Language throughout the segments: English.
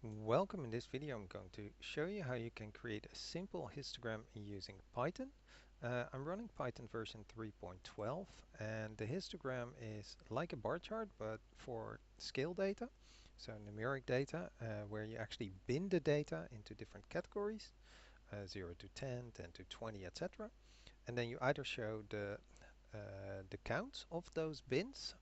Welcome. In this video I'm going to show you how you can create a simple histogram using Python. I'm running Python version 3.12 and the histogram is like a bar chart but for scale data, so numeric data where you actually bin the data into different categories, 0 to 10, 10 to 20, etc. And then you either show the count of those bins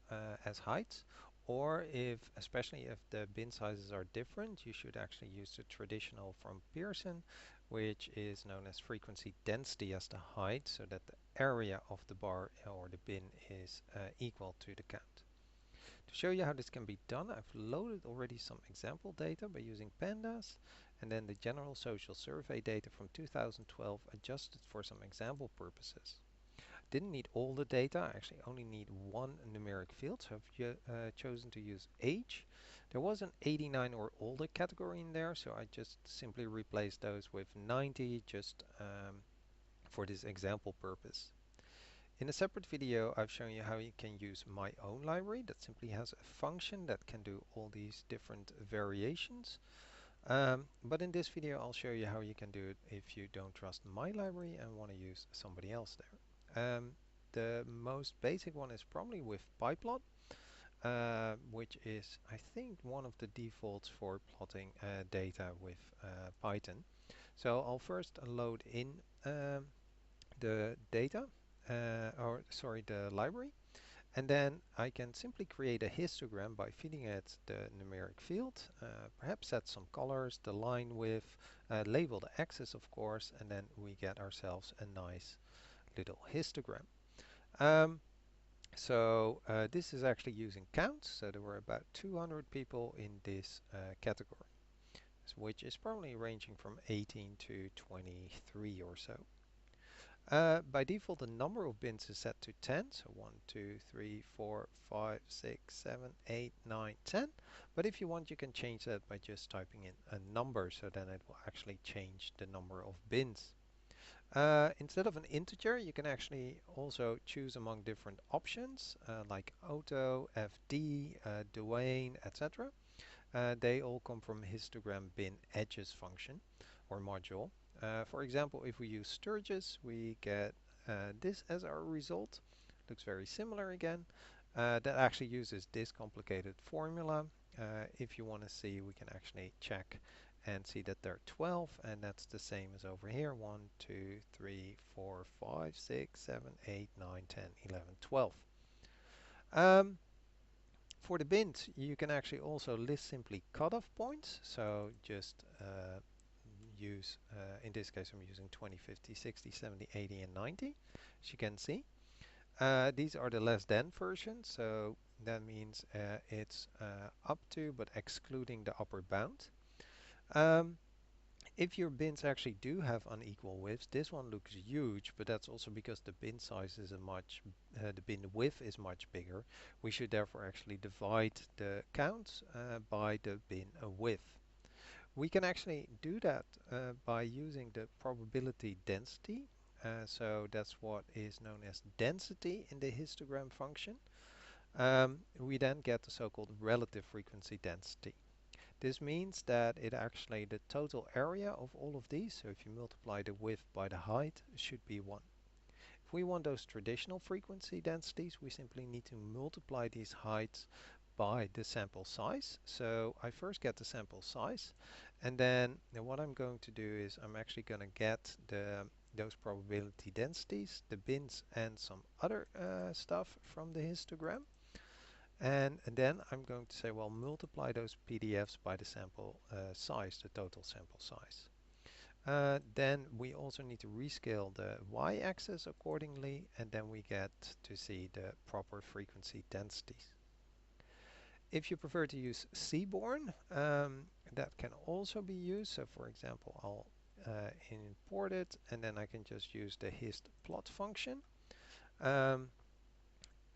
as heights, or especially if the bin sizes are different, you should actually use the traditional from Pearson, which is known as frequency density as the height, so that the area of the bar or the bin is equal to the count. To show you how this can be done, I've loaded already some example data by using pandas, and then the general social survey data from 2012 adjusted for some example purposes. Didn't need all the data, I actually only need one numeric field, so I've chosen to use age. There was an 89 or older category in there, so I just simply replaced those with 90 just for this example purpose. In a separate video I've shown you how you can use my own library that simply has a function that can do all these different variations. But in this video I'll show you how you can do it if you don't trust my library and want to use somebody else there. The most basic one is probably with pyplot, which is I think one of the defaults for plotting data with Python. So I'll first load in the data, the library, and then I can simply create a histogram by feeding it the numeric field, perhaps set some colors, the line width, label the axis of course, and then we get ourselves a nice little histogram. This is actually using counts, so there were about 200 people in this category, which is probably ranging from 18 to 23 or so. By default, the number of bins is set to 10, so 1, 2, 3, 4, 5, 6, 7, 8, 9, 10. But if you want, you can change that by just typing in a number, so then it will actually change the number of bins. Instead of an integer, you can actually also choose among different options like auto, FD, Dwayne, etc. They all come from histogram bin edges function or module. For example, if we use Sturgis, we get this as our result. Looks very similar again. That actually uses this complicated formula. If you want to see, we can actually check and see that there are 12, and that's the same as over here. 1, 2, 3, 4, 5, 6, 7, 8, 9, 10, 11, 12. For the bins, you can actually also list simply cutoff points. So just use, in this case I'm using 20, 50, 60, 70, 80 and 90, as you can see. These are the less than versions, so that means it's up to but excluding the upper bound. If your bins actually do have unequal widths, this one looks huge, but that's also because the bin size is the bin width is much bigger. We should therefore actually divide the count by the bin width. We can actually do that by using the probability density. So that's what is known as density in the histogram function. We then get the so-called relative frequency density. This means that the total area of all of these, so if you multiply the width by the height, should be 1. If we want those traditional frequency densities, we simply need to multiply these heights by the sample size. So I first get the sample size, and then what I'm going to do is I'm actually going to get those probability densities, the bins and some other stuff from the histogram. And then I'm going to say, well, multiply those PDFs by the sample size, the total sample size. Then we also need to rescale the y-axis accordingly, and then we get to see the proper frequency densities. If you prefer to use Seaborn, that can also be used. So for example, I'll import it, and then I can just use the histplot function.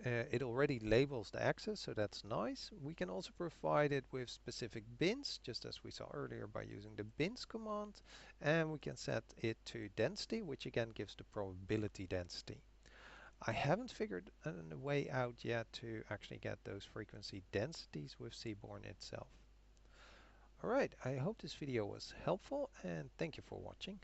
It already labels the axis, so that's nice. We can also provide it with specific bins, just as we saw earlier by using the bins command. And we can set it to density, which again gives the probability density. I haven't figured a way out yet to actually get those frequency densities with Seaborn itself. Alright, I hope this video was helpful and thank you for watching.